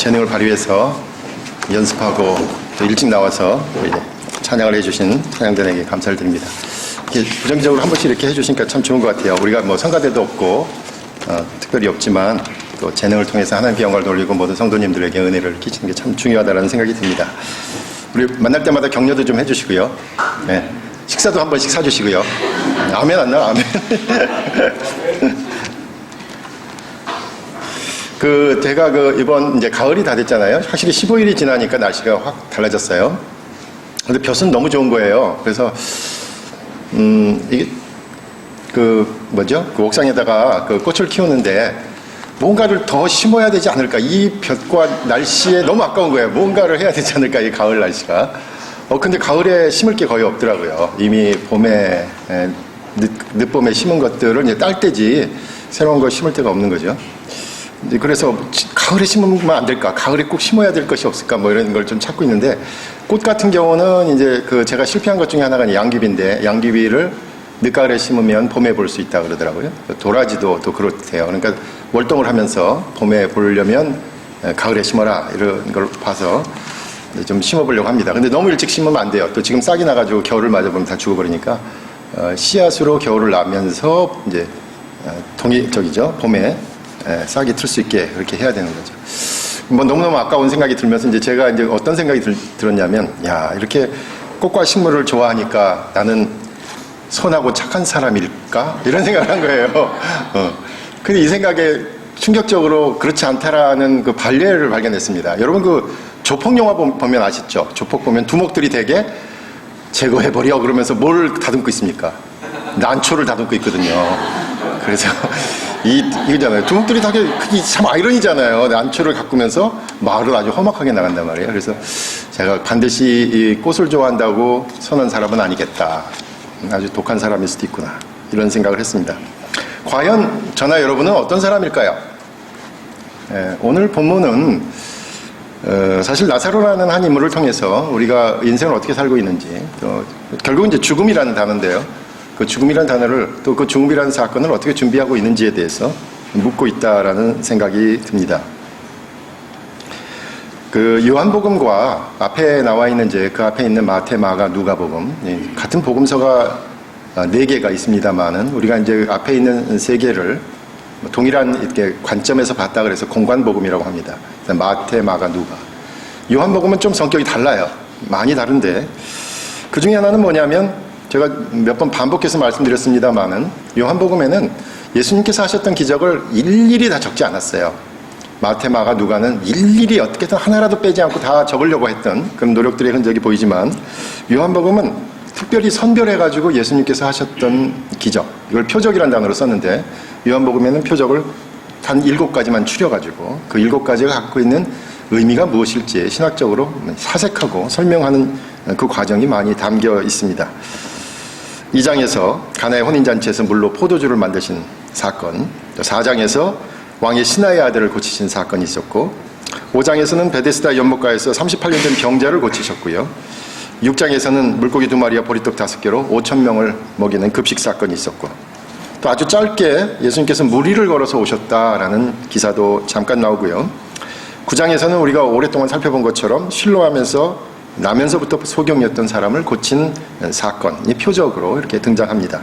재능을 발휘해서 연습하고 또 일찍 나와서 이제 찬양을 해주신 찬양단에게 감사를 드립니다. 이렇게 부정기적으로 한 번씩 이렇게 해주시니까 참 좋은 것 같아요. 우리가 뭐 성가대도 없고 특별히 없지만 또 재능을 통해서 하나님께 영광을 돌리고 모든 성도님들에게 은혜를 끼치는 게 참 중요하다는 생각이 듭니다. 우리 만날 때마다 격려도 좀 해주시고요. 네. 식사도 한 번씩 사주시고요. 아멘 안 나와? 아멘. 제가 이번 이제 가을이 다 됐잖아요. 확실히 15일이 지나니까 날씨가 확 달라졌어요. 근데 볕은 너무 좋은 거예요. 그래서, 이게, 옥상에다가 꽃을 키우는데 뭔가를 더 심어야 되지 않을까. 이 볕과 날씨에 너무 아까운 거예요. 뭔가를 해야 되지 않을까. 이 가을 날씨가. 근데 가을에 심을 게 거의 없더라고요. 이미 봄에, 늦봄에 심은 것들은 이제 딸 때지 새로운 걸 심을 데가 없는 거죠. 그래서 가을에 심으면 안 될까? 가을에 꼭 심어야 될 것이 없을까? 뭐 이런 걸 좀 찾고 있는데, 꽃 같은 경우는 이제 제가 실패한 것 중에 하나가 양귀비인데, 양귀비를 늦가을에 심으면 봄에 볼 수 있다 그러더라고요. 도라지도 또 그렇대요. 그러니까 월동을 하면서 봄에 보려면 가을에 심어라. 이런 걸 봐서 좀 심어보려고 합니다. 근데 너무 일찍 심으면 안 돼요. 또 지금 싹이 나가지고 겨울을 맞아보면 다 죽어버리니까, 씨앗으로 겨울을 나면서 이제, 봄에 싹이 틀 수 있게 그렇게 해야 되는 거죠. 뭐 너무너무 아까운 생각이 들면서 이제 제가 이제 어떤 생각이 들었냐면, 야, 이렇게 꽃과 식물을 좋아하니까 나는 선하고 착한 사람일까? 이런 생각을 한 거예요. 근데 이 생각에 충격적으로 그렇지 않다라는 반례를 발견했습니다. 여러분 조폭 영화 보면 아시죠? 조폭 보면 두목들이 되게 제거해버려 그러면서 뭘 다듬고 있습니까? 난초를 다듬고 있거든요. 그래서 이거잖아요. 두목들이 되게 그게 참 아이러니잖아요. 난초를 가꾸면서 마을을 아주 험악하게 나간단 말이에요. 그래서 제가 반드시 이 꽃을 좋아한다고 선한 사람은 아니겠다. 아주 독한 사람일 수도 있구나. 이런 생각을 했습니다. 과연 저나 여러분은 어떤 사람일까요? 오늘 본문은 사실 나사로라는 한 인물을 통해서 우리가 인생을 어떻게 살고 있는지, 결국은 이제 죽음이라는 단어인데요. 그 죽음이라는 단어를 또 그 죽음이라는 사건을 어떻게 준비하고 있는지에 대해서 묻고 있다라는 생각이 듭니다. 요한복음과 앞에 나와 있는 그 앞에 있는 마태, 마가, 누가복음, 같은 복음서가 4개가 있습니다만은 우리가 이제 앞에 있는 3개를 동일한 이렇게 관점에서 봤다 그래서 공관복음이라고 합니다. 마태, 마가, 누가. 요한복음은 좀 성격이 달라요. 많이 다른데 그 중에 하나는 뭐냐면 제가 몇 번 반복해서 말씀드렸습니다만은 요한복음에는 예수님께서 하셨던 기적을 일일이 다 적지 않았어요. 마태, 마가, 누가는 일일이 어떻게든 하나라도 빼지 않고 다 적으려고 했던 그런 노력들의 흔적이 보이지만 요한복음은 특별히 선별해가지고 예수님께서 하셨던 기적, 이걸 표적이라는 단어로 썼는데 요한복음에는 표적을 단 7가지만 추려가지고 그 7가지가 갖고 있는 의미가 무엇일지 신학적으로 사색하고 설명하는 그 과정이 많이 담겨 있습니다. 2장에서 가나의 혼인잔치에서 물로 포도주를 만드신 사건, 4장에서 왕의 신하의 아들을 고치신 사건이 있었고, 5장에서는 베데스다 연못가에서 38년 된 병자를 고치셨고요. 6장에서는 물고기 2마리와 보리떡 5개로 5,000명을 먹이는 급식 사건이 있었고, 또 아주 짧게 예수님께서 무리를 걸어서 오셨다라는 기사도 잠깐 나오고요. 9장에서는 우리가 오랫동안 살펴본 것처럼 신로하면서 나면서부터 소경이었던 사람을 고친 사건이 표적으로 이렇게 등장합니다.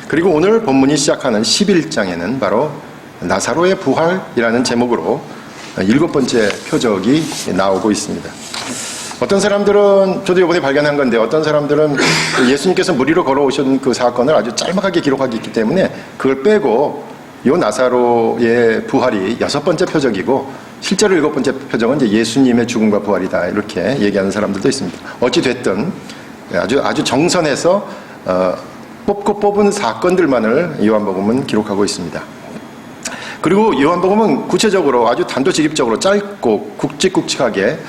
그리고 오늘 본문이 시작하는 11장에는 바로 나사로의 부활이라는 제목으로 7번째 표적이 나오고 있습니다. 어떤 사람들은, 저도 이번에 발견한 건데, 어떤 사람들은 예수님께서 무리로 걸어오신 그 사건을 아주 짤막하게 기록하고 있기 때문에 그걸 빼고 이 나사로의 부활이 6번째 표적이고 실제로 7번째 표적은 이제 예수님의 죽음과 부활이다, 이렇게 얘기하는 사람들도 있습니다. 어찌 됐든 아주 정선해서 뽑고 뽑은 사건들만을 요한복음은 기록하고 있습니다. 그리고 요한복음은 구체적으로 아주 단도직입적으로 짧고 굵직굵직하게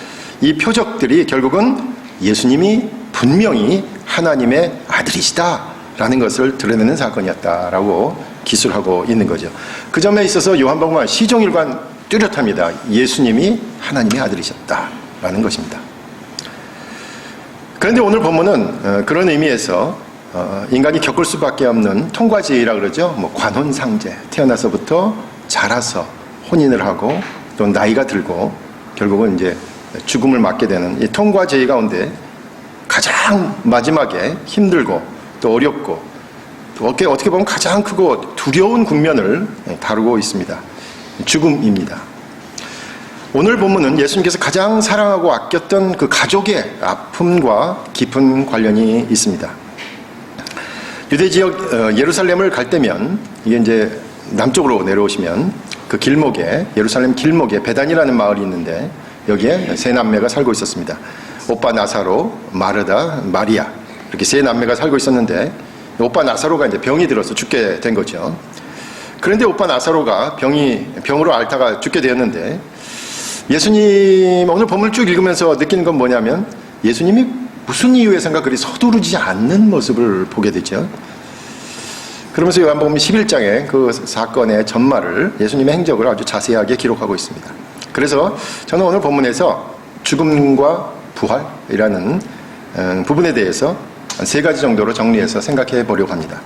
이 표적들이 결국은 예수님이 분명히 하나님의 아들이시다라는 것을 드러내는 사건이었다라고 기술하고 있는 거죠. 그 점에 있어서 요한복음은 시종일관 뚜렷합니다. 예수님이 하나님의 아들이셨다라는 것입니다. 그런데 오늘 본문은 그런 의미에서 인간이 겪을 수밖에 없는 통과지이라 그러죠. 관혼상제, 태어나서부터 자라서 혼인을 하고 또 나이가 들고 결국은 이제 죽음을 맞게 되는 이 통과 제의 가운데 가장 마지막에 힘들고 또 어렵고 또 어떻게 보면 가장 크고 두려운 국면을 다루고 있습니다. 죽음입니다. 오늘 본문은 예수님께서 가장 사랑하고 아꼈던 그 가족의 아픔과 깊은 관련이 있습니다. 유대 지역 예루살렘을 갈 때면 이게 이제 남쪽으로 내려오시면 그 길목에 예루살렘 길목에 베단이라는 마을이 있는데 여기에 세 남매가 살고 있었습니다. 오빠 나사로, 마르다, 마리아 이렇게 세 남매가 살고 있었는데 오빠 나사로가 이제 병이 들어서 죽게 된 거죠. 그런데 오빠 나사로가 병으로 앓다가 죽게 되었는데 예수님 오늘 본문을 쭉 읽으면서 느끼는 건 뭐냐면 예수님이 무슨 이유에선가 그리 서두르지 않는 모습을 보게 되죠. 그러면서 요한복음 11장에 그 사건의 전말을 예수님의 행적을 아주 자세하게 기록하고 있습니다. 그래서 저는 오늘 본문에서 죽음과 부활이라는 부분에 대해서 세 가지 정도로 정리해서 생각해 보려고 합니다.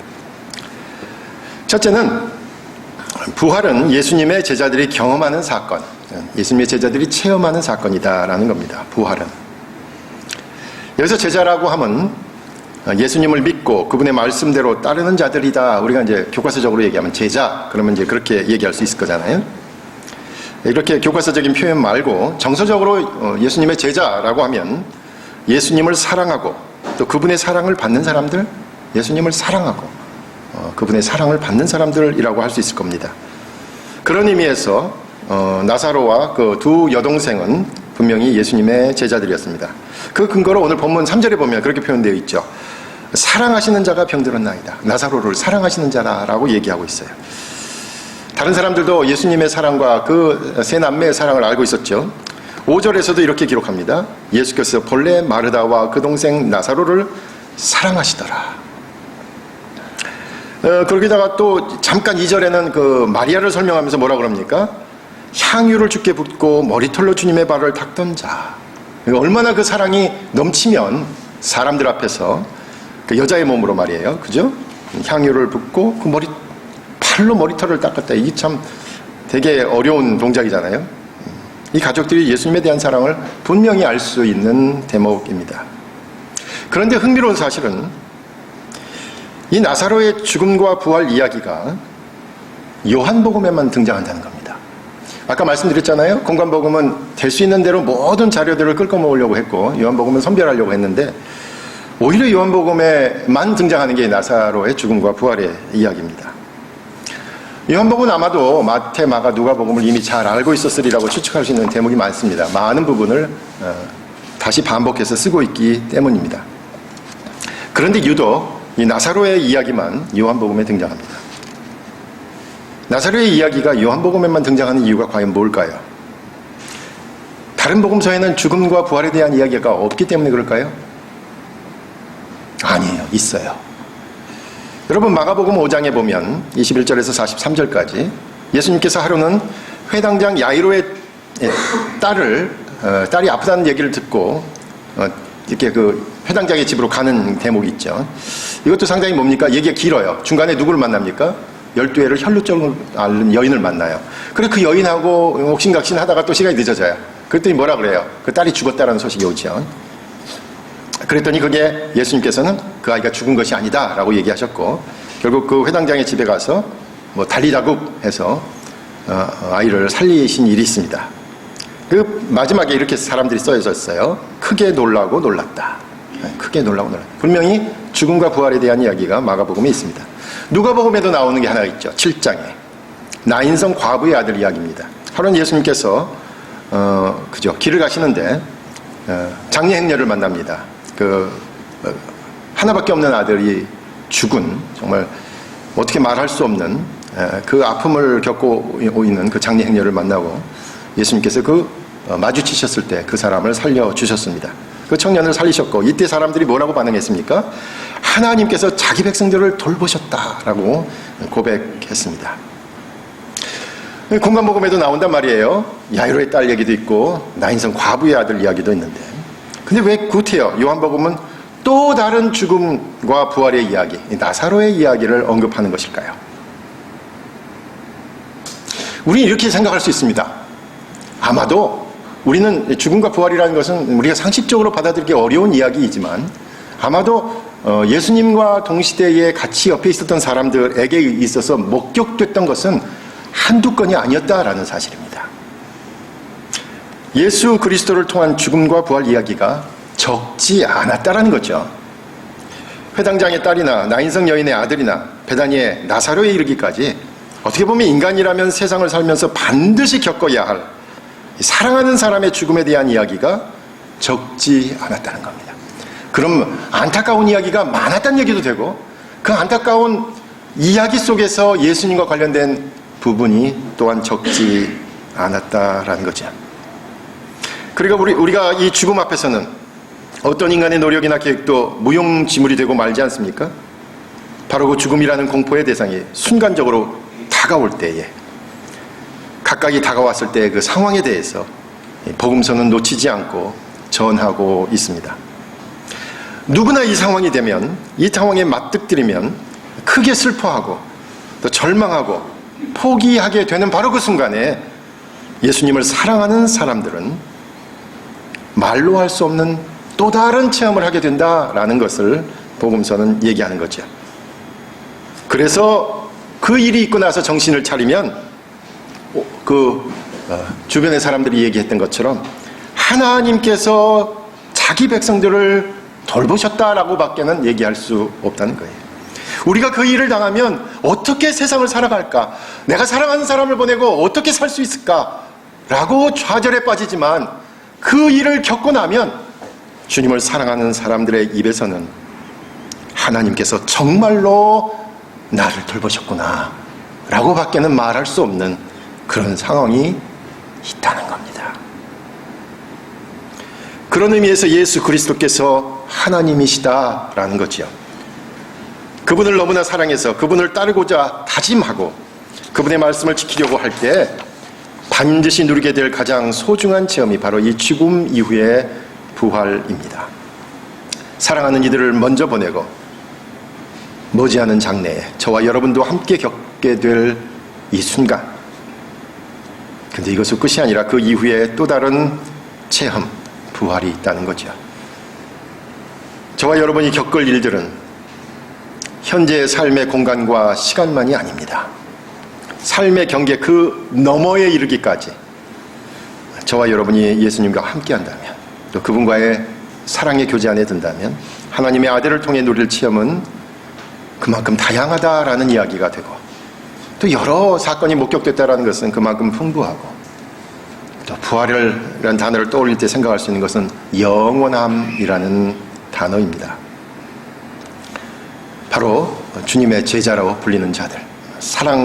첫째는 부활은 예수님의 제자들이 경험하는 사건, 예수님의 제자들이 체험하는 사건이다라는 겁니다. 부활은. 여기서 제자라고 하면 예수님을 믿고 그분의 말씀대로 따르는 자들이다. 우리가 이제 교과서적으로 얘기하면 제자, 그러면 이제 그렇게 얘기할 수 있을 거잖아요. 이렇게 교과서적인 표현 말고 정서적으로 예수님의 제자라고 하면 예수님을 사랑하고 또 그분의 사랑을 받는 사람들, 예수님을 사랑하고 그분의 사랑을 받는 사람들이라고 할 수 있을 겁니다. 그런 의미에서 나사로와 그 두 여동생은 분명히 예수님의 제자들이었습니다. 그 근거로 오늘 본문 3절에 보면 그렇게 표현되어 있죠. 사랑하시는 자가 병들었나이다. 나사로를 사랑하시는 자라고 얘기하고 있어요. 다른 사람들도 예수님의 사랑과 그 세 남매의 사랑을 알고 있었죠. 5절에서도 이렇게 기록합니다. 예수께서 본래 마르다와 그 동생 나사로를 사랑하시더라. 거기다가 또 잠깐 2절에는 그 마리아를 설명하면서 뭐라 그럽니까? 향유를 주께 붓고 머리털로 주님의 발을 닦던 자. 얼마나 그 사랑이 넘치면 사람들 앞에서 그 여자의 몸으로 말이에요. 그죠? 향유를 붓고 그 팔로 머리털을 닦았다. 이게 참 되게 어려운 동작이잖아요. 이 가족들이 예수님에 대한 사랑을 분명히 알 수 있는 대목입니다. 그런데 흥미로운 사실은 이 나사로의 죽음과 부활 이야기가 요한복음에만 등장한다는 겁니다. 아까 말씀드렸잖아요. 공관복음은 될 수 있는 대로 모든 자료들을 끌고 모으려고 했고 요한복음은 선별하려고 했는데 오히려 요한복음에만 등장하는 게 나사로의 죽음과 부활의 이야기입니다. 요한복음은 아마도 마태, 마가, 누가복음을 이미 잘 알고 있었으리라고 추측할 수 있는 대목이 많습니다. 많은 부분을 다시 반복해서 쓰고 있기 때문입니다. 그런데 유독 이 나사로의 이야기만 요한복음에 등장합니다. 나사로의 이야기가 요한복음에만 등장하는 이유가 과연 뭘까요? 다른 복음서에는 죽음과 부활에 대한 이야기가 없기 때문에 그럴까요? 아니에요. 있어요. 여러분 마가복음 5장에 보면 21절에서 43절까지 예수님께서 하루는 회당장 야이로의 딸이 아프다는 얘기를 듣고 이렇게 그 회당장의 집으로 가는 대목이 있죠. 이것도 상당히 뭡니까? 얘기가 길어요. 중간에 누구를 만납니까? 12회를 혈루증을 앓는 여인을 만나요. 그래 그 여인하고 옥신각신 하다가 또 시간이 늦어져요. 그랬더니 뭐라 그래요? 그 딸이 죽었다라는 소식이 오죠. 그랬더니 그게 예수님께서는 그 아이가 죽은 것이 아니다 라고 얘기하셨고 결국 그 회당장의 집에 가서 뭐 달리다국 해서 아이를 살리신 일이 있습니다. 그 마지막에 이렇게 사람들이 써 있었어요. 크게 놀라고 놀랐다. 크게 놀라고 놀랐다. 분명히 죽음과 부활에 대한 이야기가 마가복음에 있습니다. 누가복음에도 나오는 게 하나 있죠. 7장에 나인성 과부의 아들 이야기입니다. 하루는 예수님께서 길을 가시는데 장례 행렬을 만납니다. 하나밖에 없는 아들이 죽은 정말 어떻게 말할 수 없는 그 아픔을 겪고 있는 그 장례 행렬을 만나고 예수님께서 마주치셨을 때 그 사람을 살려주셨습니다. 그 청년을 살리셨고 이때 사람들이 뭐라고 반응했습니까? 하나님께서 자기 백성들을 돌보셨다라고 고백했습니다. 공관복음에도 나온단 말이에요. 야이로의 딸 얘기도 있고 나인성 과부의 아들 이야기도 있는데 근데 왜 구태여 요한복음은 또 다른 죽음과 부활의 이야기, 나사로의 이야기를 언급하는 것일까요? 우리는 이렇게 생각할 수 있습니다. 아마도 우리는 죽음과 부활이라는 것은 우리가 상식적으로 받아들이기 어려운 이야기이지만 아마도 예수님과 동시대에 같이 옆에 있었던 사람들에게 있어서 목격됐던 것은 한두 건이 아니었다라는 사실입니다. 예수 그리스도를 통한 죽음과 부활 이야기가 적지 않았다라는 거죠. 회당장의 딸이나 나인성 여인의 아들이나 베다니의 나사로에 이르기까지 어떻게 보면 인간이라면 세상을 살면서 반드시 겪어야 할 사랑하는 사람의 죽음에 대한 이야기가 적지 않았다는 겁니다. 그럼 안타까운 이야기가 많았다는 얘기도 되고 그 안타까운 이야기 속에서 예수님과 관련된 부분이 또한 적지 않았다라는 거죠. 그리고 우리가 이 죽음 앞에서는 어떤 인간의 노력이나 계획도 무용지물이 되고 말지 않습니까? 바로 그 죽음이라는 공포의 대상이 순간적으로 다가올 때에 가까이 다가왔을 때의 그 상황에 대해서 복음서는 놓치지 않고 전하고 있습니다. 누구나 이 상황이 되면, 이 상황에 맞닥뜨리면 크게 슬퍼하고 또 절망하고 포기하게 되는 바로 그 순간에 예수님을 사랑하는 사람들은 말로 할 수 없는 또 다른 체험을 하게 된다라는 것을 복음서는 얘기하는 거죠. 그래서 그 일이 있고 나서 정신을 차리면 주변의 사람들이 얘기했던 것처럼 하나님께서 자기 백성들을 돌보셨다라고 밖에는 얘기할 수 없다는 거예요. 우리가 그 일을 당하면 어떻게 세상을 살아갈까? 내가 사랑하는 사람을 보내고 어떻게 살 수 있을까? 라고 좌절에 빠지지만 그 일을 겪고 나면 주님을 사랑하는 사람들의 입에서는 하나님께서 정말로 나를 돌보셨구나 라고 밖에는 말할 수 없는 그런 상황이 있다는 겁니다. 그런 의미에서 예수 그리스도께서 하나님이시다라는 거지요. 그분을 너무나 사랑해서 그분을 따르고자 다짐하고 그분의 말씀을 지키려고 할 때 반드시 누리게 될 가장 소중한 체험이 바로 이 죽음 이후의 부활입니다. 사랑하는 이들을 먼저 보내고 머지않은 장래에 저와 여러분도 함께 겪게 될 이 순간, 근데 이것은 끝이 아니라 그 이후에 또 다른 체험, 부활이 있다는 거죠. 저와 여러분이 겪을 일들은 현재의 삶의 공간과 시간만이 아닙니다. 삶의 경계 그 너머에 이르기까지 저와 여러분이 예수님과 함께 한다면, 또 그분과의 사랑의 교제 안에 든다면 하나님의 아들을 통해 누릴 체험은 그만큼 다양하다라는 이야기가 되고, 또 여러 사건이 목격됐다라는 것은 그만큼 풍부하고, 또 부활이라는 단어를 떠올릴 때 생각할 수 있는 것은 영원함이라는 단어입니다. 바로 주님의 제자라고 불리는 자들,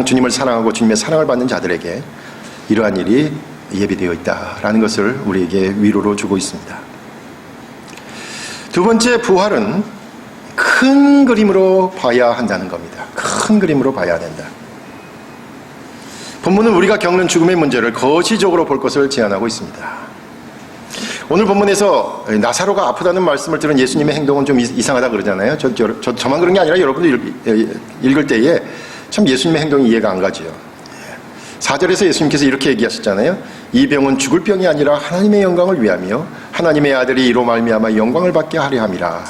주님을 사랑하고 주님의 사랑을 받는 자들에게 이러한 일이 예비되어 있다라는 것을 우리에게 위로로 주고 있습니다. 두 번째, 부활은 큰 그림으로 봐야 한다는 겁니다. 큰 그림으로 봐야 된다. 본문은 우리가 겪는 죽음의 문제를 거시적으로 볼 것을 제안하고 있습니다. 오늘 본문에서 나사로가 아프다는 말씀을 들은 예수님의 행동은 좀 이상하다 그러잖아요. 저만 그런 게 아니라 여러분도 읽을 때에 참 예수님의 행동이 이해가 안 가지요. 4절에서 예수님께서 이렇게 얘기하셨잖아요. 이 병은 죽을 병이 아니라 하나님의 영광을 위하며 하나님의 아들이 이로 말미암아 영광을 받게 하려 함이라.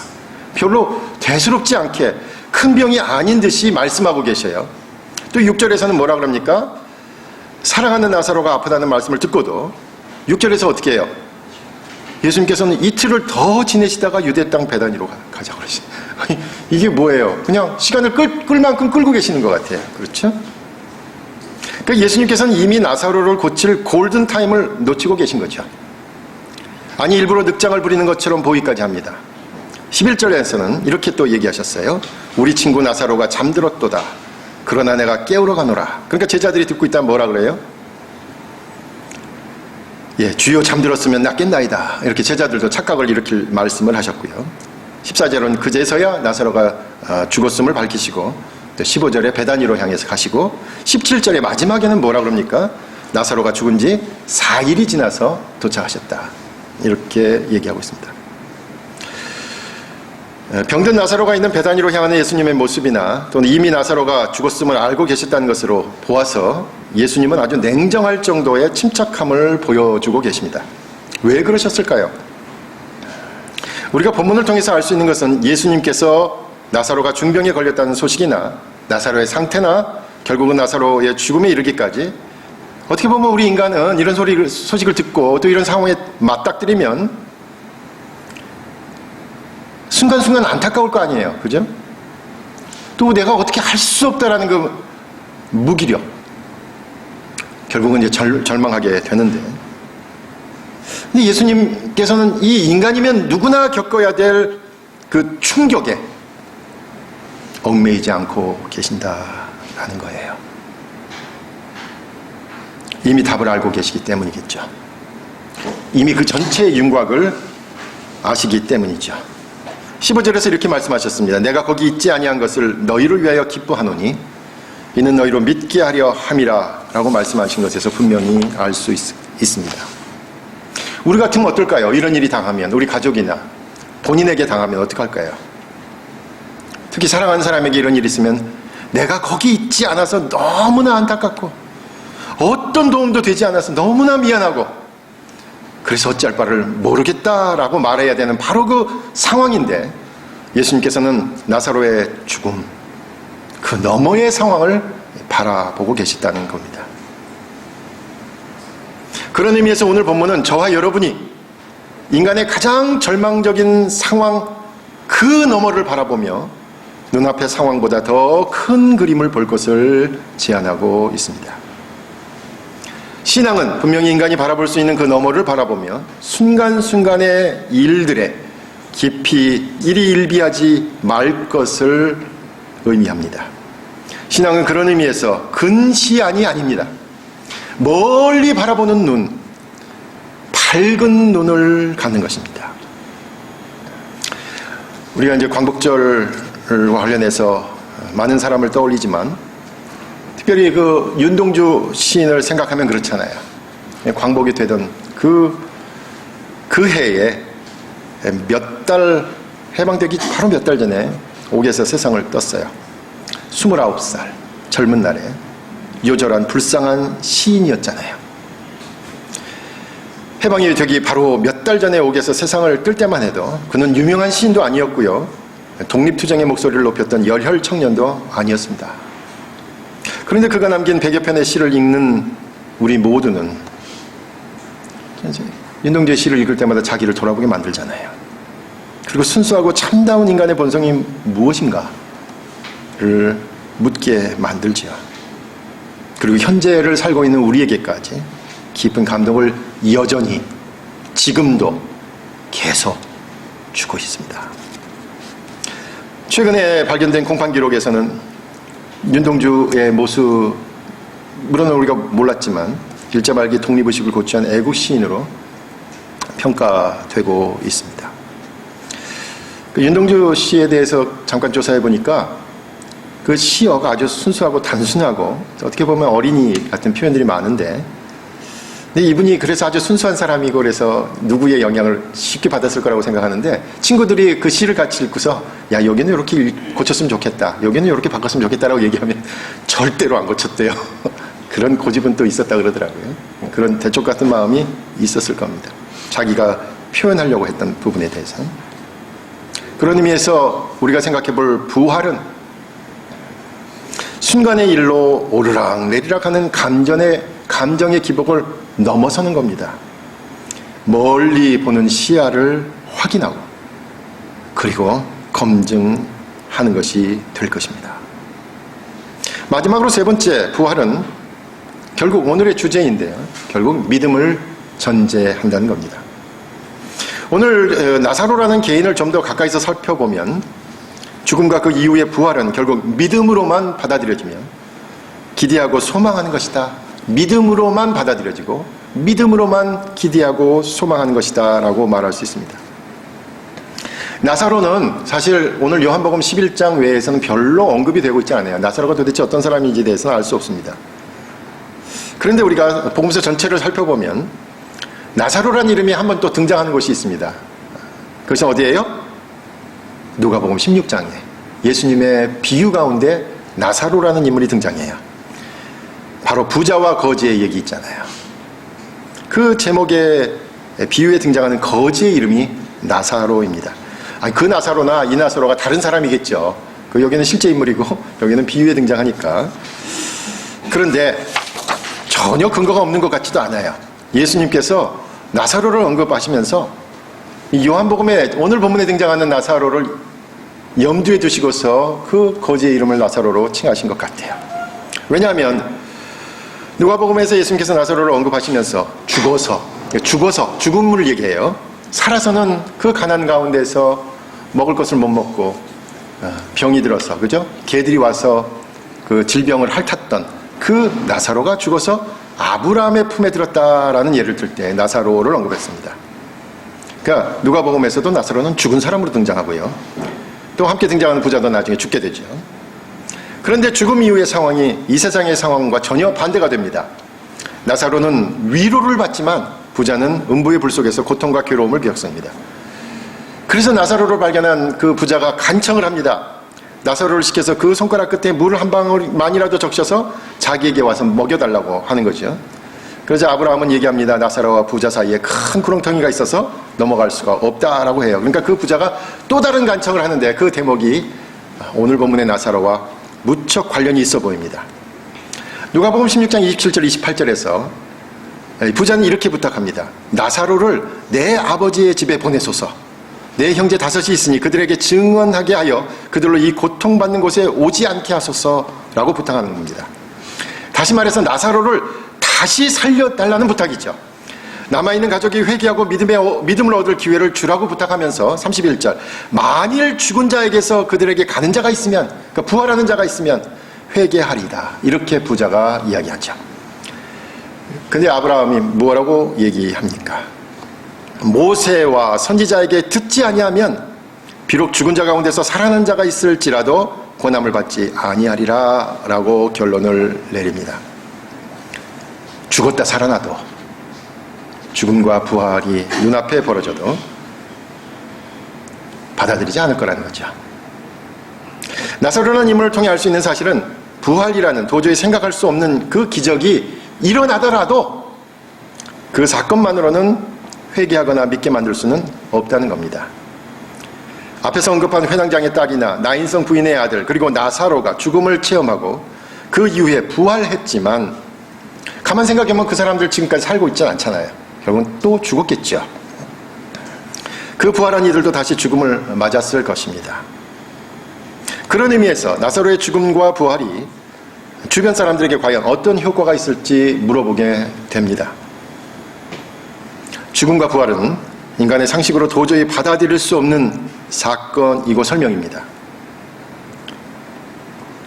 별로 대수롭지 않게 큰 병이 아닌 듯이 말씀하고 계셔요. 또 6절에서는 뭐라 그럽니까? 사랑하는 나사로가 아프다는 말씀을 듣고도 6절에서 어떻게 해요? 예수님께서는 이틀을 더 지내시다가 유대 땅 베다니로 가자고 그러시죠. 이게 뭐예요? 그냥 시간을 끌 만큼 끌고 계시는 것 같아요. 그렇죠? 그러니까 예수님께서는 이미 나사로를 고칠 골든 타임을 놓치고 계신 거죠. 아니, 일부러 늑장을 부리는 것처럼 보이기까지 합니다. 11절에서는 이렇게 또 얘기하셨어요. 우리 친구 나사로가 잠들었도다. 그러나 내가 깨우러 가노라. 그러니까 제자들이 듣고 있다면 뭐라 그래요? 예, 주여 잠들었으면 낫겠나이다. 이렇게 제자들도 착각을 일으킬 말씀을 하셨고요. 14절은 그제서야 나사로가 죽었음을 밝히시고, 또 15절에 베다니로 향해서 가시고, 17절의 마지막에는 뭐라 그럽니까? 나사로가 죽은 지 4일이 지나서 도착하셨다. 이렇게 얘기하고 있습니다. 병든 나사로가 있는 베다니로 향하는 예수님의 모습이나 또는 이미 나사로가 죽었음을 알고 계셨다는 것으로 보아서 예수님은 아주 냉정할 정도의 침착함을 보여주고 계십니다. 왜 그러셨을까요? 우리가 본문을 통해서 알 수 있는 것은 예수님께서 나사로가 중병에 걸렸다는 소식이나 나사로의 상태나 결국은 나사로의 죽음에 이르기까지 어떻게 보면 우리 인간은 이런 소식을 듣고 또 이런 상황에 맞닥뜨리면 순간순간 안타까울 거 아니에요. 그죠? 또 내가 어떻게 할 수 없다라는 그 무기력. 결국은 이제 절망하게 되는데. 근데 예수님께서는 이 인간이면 누구나 겪어야 될 그 충격에 얽매이지 않고 계신다라는 거예요. 이미 답을 알고 계시기 때문이겠죠. 이미 그 전체의 윤곽을 아시기 때문이죠. 15절에서 이렇게 말씀하셨습니다. 내가 거기 있지 아니한 것을 너희를 위하여 기뻐하노니 이는 너희로 믿게 하려 함이라 라고 말씀하신 것에서 분명히 알 수 있습니다. 우리 같으면 어떨까요? 이런 일이 당하면, 우리 가족이나 본인에게 당하면 어떡할까요? 특히 사랑하는 사람에게 이런 일이 있으면 내가 거기 있지 않아서 너무나 안타깝고 어떤 도움도 되지 않아서 너무나 미안하고 그래서 어찌할 바를 모르겠다라고 말해야 되는 바로 그 상황인데 예수님께서는 나사로의 죽음, 그 너머의 상황을 바라보고 계시다는 겁니다. 그런 의미에서 오늘 본문은 저와 여러분이 인간의 가장 절망적인 상황 그 너머를 바라보며 눈앞의 상황보다 더 큰 그림을 볼 것을 제안하고 있습니다. 신앙은 분명히 인간이 바라볼 수 있는 그 너머를 바라보며 순간순간의 일들에 깊이 일희일비하지 말 것을 의미합니다. 신앙은 그런 의미에서 근시안이 아닙니다. 멀리 바라보는 눈, 밝은 눈을 갖는 것입니다. 우리가 이제 광복절과 관련해서 많은 사람을 떠올리지만 특별히 그 윤동주 시인을 생각하면 그렇잖아요. 광복이 되던 그 해에 몇 달 해방되기 바로 몇 달 전에 옥에서 세상을 떴어요. 29살 젊은 날에 요절한 불쌍한 시인이었잖아요. 해방이 되기 바로 몇 달 전에 옥에서 세상을 뜰 때만 해도 그는 유명한 시인도 아니었고요. 독립투쟁의 목소리를 높였던 열혈 청년도 아니었습니다. 그런데 그가 남긴 100여 편의 시를 읽는 우리 모두는 윤동주의 시를 읽을 때마다 자기를 돌아보게 만들잖아요. 그리고 순수하고 참다운 인간의 본성이 무엇인가를 묻게 만들지요. 그리고 현재를 살고 있는 우리에게까지 깊은 감동을 여전히 지금도 계속 주고 있습니다. 최근에 발견된 공판 기록에서는 윤동주의 모습, 물론 우리가 몰랐지만 일제말기 독립의식을 고취한 애국 시인으로 평가되고 있습니다. 그 윤동주 씨에 대해서 잠깐 조사해 보니까 그 시어가 아주 순수하고 단순하고 어떻게 보면 어린이 같은 표현들이 많은데 근데 이분이 그래서 아주 순수한 사람이고 그래서 누구의 영향을 쉽게 받았을 거라고 생각하는데 친구들이 그 시를 같이 읽고서 야 여기는 이렇게 고쳤으면 좋겠다 여기는 이렇게 바꿨으면 좋겠다라고 얘기하면 절대로 안 고쳤대요. 그런 고집은 또 있었다 그러더라고요. 그런 대쪽 같은 마음이 있었을 겁니다. 자기가 표현하려고 했던 부분에 대해서. 그런 의미에서 우리가 생각해 볼 부활은 순간의 일로 오르락 내리락 하는 감정의 기복을 넘어서는 겁니다. 멀리 보는 시야를 확인하고 그리고 검증하는 것이 될 것입니다. 마지막으로 세 번째 부활은 결국 오늘의 주제인데요. 결국 믿음을 전제한다는 겁니다. 오늘 나사로라는 개인을 좀 더 가까이서 살펴보면 죽음과 그 이후의 부활은 결국 믿음으로만 받아들여지며 기대하고 소망하는 것이다. 믿음으로만 받아들여지고 믿음으로만 기대하고 소망하는 것이다 라고 말할 수 있습니다. 나사로는 사실 오늘 요한복음 11장 외에서는 별로 언급이 되고 있지 않아요. 나사로가 도대체 어떤 사람인지에 대해서는 알 수 없습니다. 그런데 우리가 복음서 전체를 살펴보면 나사로라는 이름이 한 번 또 등장하는 곳이 있습니다. 그것은 어디예요? 누가복음 16장에 예수님의 비유 가운데 나사로라는 인물이 등장해요. 바로 부자와 거지의 얘기 있잖아요. 그 제목의 비유에 등장하는 거지의 이름이 나사로입니다. 아니, 그 나사로나 이 나사로가 다른 사람이겠죠. 여기는 실제 인물이고 여기는 비유에 등장하니까. 그런데 전혀 근거가 없는 것 같지도 않아요. 예수님께서 나사로를 언급하시면서 요한복음에 오늘 본문에 등장하는 나사로를 염두에 두시고서 그 거지의 이름을 나사로로 칭하신 것 같아요. 왜냐하면 누가복음에서 예수님께서 나사로를 언급하시면서 죽음을 얘기해요. 살아서는 그 가난 가운데서 먹을 것을 못 먹고 병이 들어서, 그죠? 개들이 와서 그 질병을 핥았던 그 나사로가 죽어서 아브라함의 품에 들었다라는 예를 들 때 나사로를 언급했습니다. 그러니까 누가복음에서도 나사로는 죽은 사람으로 등장하고요. 또 함께 등장하는 부자도 나중에 죽게 되죠. 그런데 죽음 이후의 상황이 이 세상의 상황과 전혀 반대가 됩니다. 나사로는 위로를 받지만 부자는 음부의 불 속에서 고통과 괴로움을 겪습니다. 그래서 나사로를 발견한 그 부자가 간청을 합니다. 나사로를 시켜서 그 손가락 끝에 물 한 방울만이라도 적셔서 자기에게 와서 먹여달라고 하는 거죠. 그러자 아브라함은 얘기합니다. 나사로와 부자 사이에 큰 구렁텅이가 있어서 넘어갈 수가 없다라고 해요. 그러니까 그 부자가 또 다른 간청을 하는데 그 대목이 오늘 본문의 나사로와 무척 관련이 있어 보입니다. 누가복음 16장 27절 28절에서 부자는 이렇게 부탁합니다. 나사로를 내 아버지의 집에 보내소서. 내 형제 5이 있으니 그들에게 증언하게 하여 그들로 이 고통받는 곳에 오지 않게 하소서라고 부탁하는 겁니다. 다시 말해서 나사로를 다시 살려달라는 부탁이죠. 남아있는 가족이 회개하고 믿음을 얻을 기회를 주라고 부탁하면서 31절 만일 죽은 자에게서 그들에게 가는 자가 있으면, 그러니까 부활하는 자가 있으면 회개하리다, 이렇게 부자가 이야기하죠. 근데 아브라함이 뭐라고 얘기합니까? 모세와 선지자에게 듣지 아니하면 비록 죽은 자 가운데서 살아난 자가 있을지라도 고난을 받지 아니하리라 라고 결론을 내립니다. 죽었다 살아나도, 죽음과 부활이 눈앞에 벌어져도 받아들이지 않을 거라는 거죠. 나사로라는 인물을 통해 알 수 있는 사실은 부활이라는 도저히 생각할 수 없는 그 기적이 일어나더라도 그 사건만으로는 회개하거나 믿게 만들 수는 없다는 겁니다. 앞에서 언급한 회당장의 딸이나 나인성 부인의 아들, 그리고 나사로가 죽음을 체험하고 그 이후에 부활했지만 가만 생각해보면 그 사람들 지금까지 살고 있지 않잖아요. 결국은 또 죽었겠죠. 그 부활한 이들도 다시 죽음을 맞았을 것입니다. 그런 의미에서 나사로의 죽음과 부활이 주변 사람들에게 과연 어떤 효과가 있을지 물어보게 됩니다. 죽음과 부활은 인간의 상식으로 도저히 받아들일 수 없는 사건이고 설명입니다.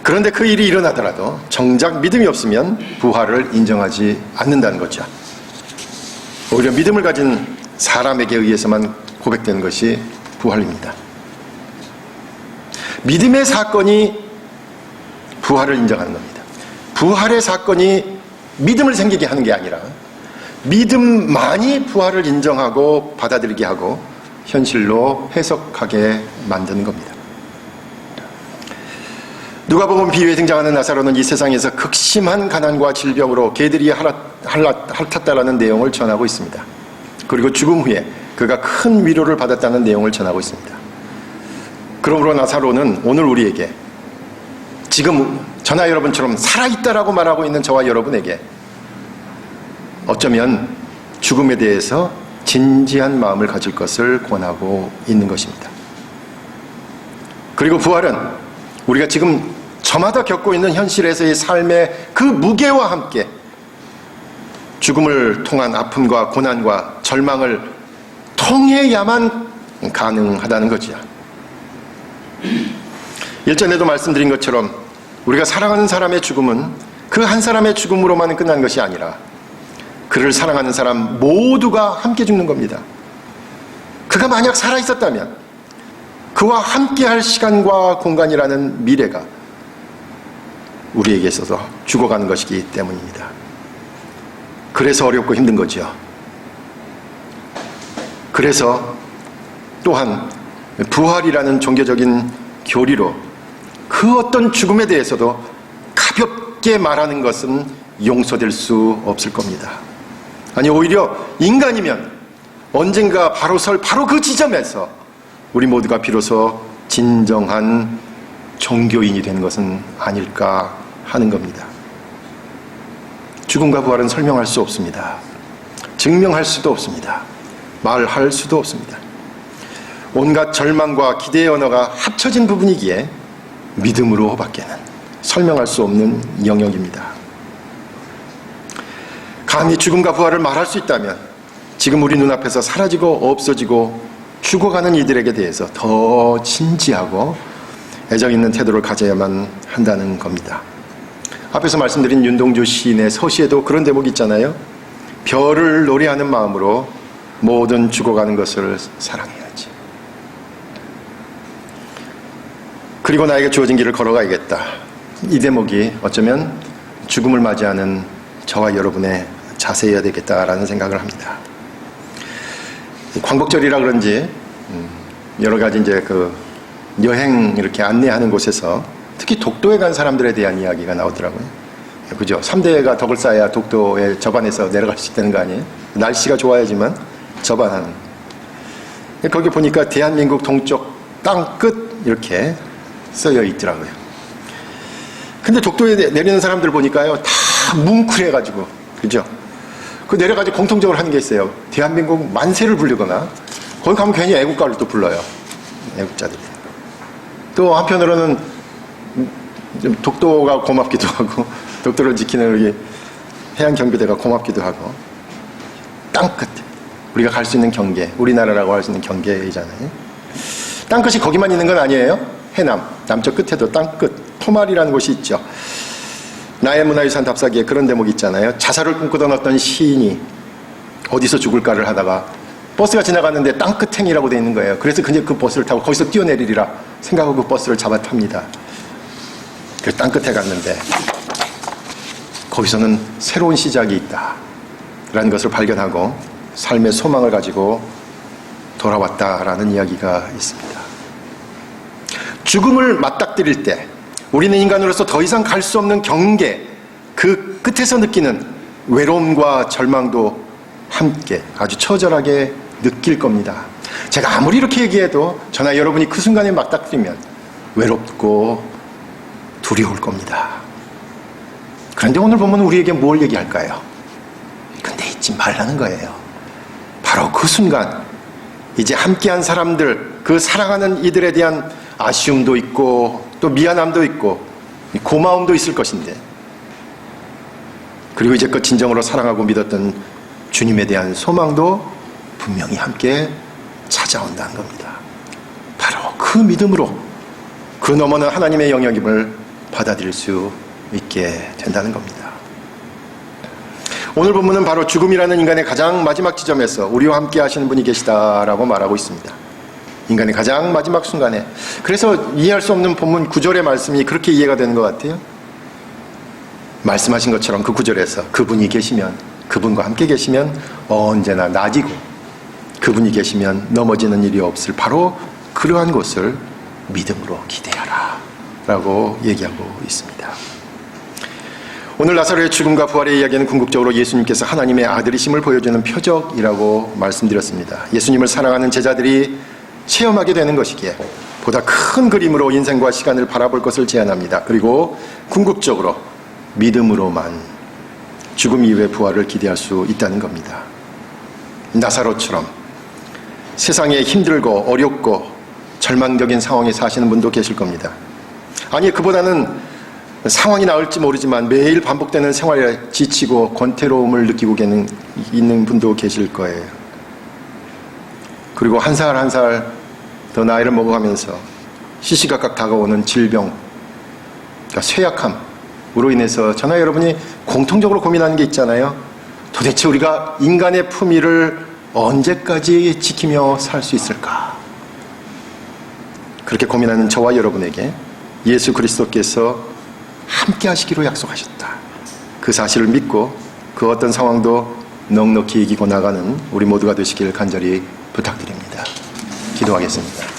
그런데 그 일이 일어나더라도 정작 믿음이 없으면 부활을 인정하지 않는다는 거죠. 오히려 믿음을 가진 사람에게 의해서만 고백되는 것이 부활입니다. 믿음의 사건이 부활을 인정하는 겁니다. 부활의 사건이 믿음을 생기게 하는 게 아니라 믿음만이 부활을 인정하고 받아들이게 하고 현실로 해석하게 만드는 겁니다. 누가복음 비유에 등장하는 나사로는 이 세상에서 극심한 가난과 질병으로 개들이 핥았다라는 내용을 전하고 있습니다. 그리고 죽음 후에 그가 큰 위로를 받았다는 내용을 전하고 있습니다. 그러므로 나사로는 오늘 우리에게, 지금 저나 여러분처럼 살아있다라고 말하고 있는 저와 여러분에게 어쩌면 죽음에 대해서 진지한 마음을 가질 것을 권하고 있는 것입니다. 그리고 부활은 우리가 지금 저마다 겪고 있는 현실에서의 삶의 그 무게와 함께 죽음을 통한 아픔과 고난과 절망을 통해야만 가능하다는 거지요. 일전에도 말씀드린 것처럼 우리가 사랑하는 사람의 죽음은 그 한 사람의 죽음으로만 끝난 것이 아니라 그를 사랑하는 사람 모두가 함께 죽는 겁니다. 그가 만약 살아있었다면 그와 함께할 시간과 공간이라는 미래가 우리에게 있어서 죽어가는 것이기 때문입니다. 그래서 어렵고 힘든 거죠. 그래서 또한 부활이라는 종교적인 교리로 그 어떤 죽음에 대해서도 가볍게 말하는 것은 용서될 수 없을 겁니다. 아니, 오히려 인간이면 언젠가 바로 그 지점에서 우리 모두가 비로소 진정한 종교인이 되는 것은 아닐까 하는 겁니다. 죽음과 부활은 설명할 수 없습니다. 증명할 수도 없습니다. 말할 수도 없습니다. 온갖 절망과 기대의 언어가 합쳐진 부분이기에 믿음으로 밖에는 설명할 수 없는 영역입니다. 감히 죽음과 부활을 말할 수 있다면 지금 우리 눈앞에서 사라지고 없어지고 죽어가는 이들에게 대해서 더 진지하고 애정 있는 태도를 가져야만 한다는 겁니다. 앞에서 말씀드린 윤동주 시인의 서시에도 그런 대목이 있잖아요. 별을 노래하는 마음으로 모든 죽어가는 것을 사랑해야지. 그리고 나에게 주어진 길을 걸어가야겠다. 이 대목이 어쩌면 죽음을 맞이하는 저와 여러분의 자세여야 되겠다라는 생각을 합니다. 광복절이라 그런지 여러 가지 이제 그 여행 이렇게 안내하는 곳에서 특히 독도에 간 사람들에 대한 이야기가 나오더라고요. 그죠? 3대가 덕을 쌓아야 독도에 접안해서 내려갈 수 있다는 거 아니에요? 날씨가 좋아야지만 접안하는. 거기 보니까 대한민국 동쪽 땅 끝 이렇게 써여 있더라고요. 근데 독도에 내리는 사람들 보니까요, 다 뭉클해가지고, 그죠? 그 내려가지고 공통적으로 하는 게 있어요. 대한민국 만세를 부르거나, 거기 가면 괜히 애국가를 또 불러요. 애국자들이. 또 한편으로는 독도가 고맙기도 하고, 독도를 지키는 우리 해양경비대가 고맙기도 하고, 땅끝. 우리가 갈 수 있는 경계, 우리나라라고 할 수 있는 경계이잖아요. 땅끝이 거기만 있는 건 아니에요. 해남, 남쪽 끝에도 땅끝, 토말이라는 곳이 있죠. 나의 문화유산 답사기에 그런 대목이 있잖아요. 자살을 꿈꾸던 어떤 시인이 어디서 죽을까를 하다가 버스가 지나갔는데 땅끝행이라고 돼 있는 거예요. 그래서 그냥 그 버스를 타고 거기서 뛰어내리리라 생각하고 그 버스를 잡아 탑니다. 그래서 땅끝에 갔는데 거기서는 새로운 시작이 있다 라는 것을 발견하고 삶의 소망을 가지고 돌아왔다라는 이야기가 있습니다. 죽음을 맞닥뜨릴 때 우리는 인간으로서 더 이상 갈 수 없는 경계, 그 끝에서 느끼는 외로움과 절망도 함께 아주 처절하게 느낄 겁니다. 제가 아무리 이렇게 얘기해도 저나 여러분이 그 순간에 맞닥뜨리면 외롭고 두려울 겁니다. 그런데 오늘 보면 우리에게 뭘 얘기할까요? 근데 잊지 말라는 거예요. 바로 그 순간 이제 함께한 사람들, 그 사랑하는 이들에 대한 아쉬움도 있고 또 미안함도 있고 고마움도 있을 것인데, 그리고 이제껏 진정으로 사랑하고 믿었던 주님에 대한 소망도 분명히 함께 찾아온다는 겁니다. 바로 그 믿음으로 그 너머는 하나님의 영역임을 받아들일 수 있게 된다는 겁니다. 오늘 본문은 바로 죽음이라는 인간의 가장 마지막 지점에서 우리와 함께 하시는 분이 계시다라고 말하고 있습니다. 인간의 가장 마지막 순간에. 그래서 이해할 수 없는 본문 9절의 말씀이 그렇게 이해가 되는 것 같아요. 말씀하신 것처럼 그 9절에서 그분이 계시면, 그분과 함께 계시면 언제나 나아지고 그분이 계시면 넘어지는 일이 없을 바로 그러한 것을 믿음으로 기대하라 라고 얘기하고 있습니다. 오늘 나사로의 죽음과 부활의 이야기는 궁극적으로 예수님께서 하나님의 아들이심을 보여주는 표적이라고 말씀드렸습니다. 예수님을 사랑하는 제자들이 체험하게 되는 것이기에 보다 큰 그림으로 인생과 시간을 바라볼 것을 제안합니다. 그리고 궁극적으로 믿음으로만 죽음 이후의 부활을 기대할 수 있다는 겁니다. 나사로처럼 세상에 힘들고 어렵고 절망적인 상황에 사시는 분도 계실 겁니다. 아니, 그보다는 상황이 나을지 모르지만 매일 반복되는 생활에 지치고 권태로움을 느끼고 있는 분도 계실 거예요. 그리고 한 살 한 살 더 나이를 먹어가면서 시시각각 다가오는 질병, 그러니까 쇠약함으로 인해서 저나 여러분이 공통적으로 고민하는 게 있잖아요. 도대체 우리가 인간의 품위를 언제까지 지키며 살 수 있을까? 그렇게 고민하는 저와 여러분에게 예수 그리스도께서 함께 하시기로 약속하셨다. 그 사실을 믿고 그 어떤 상황도 넉넉히 이기고 나가는 우리 모두가 되시길 간절히 부탁드립니다. 기도하겠습니다.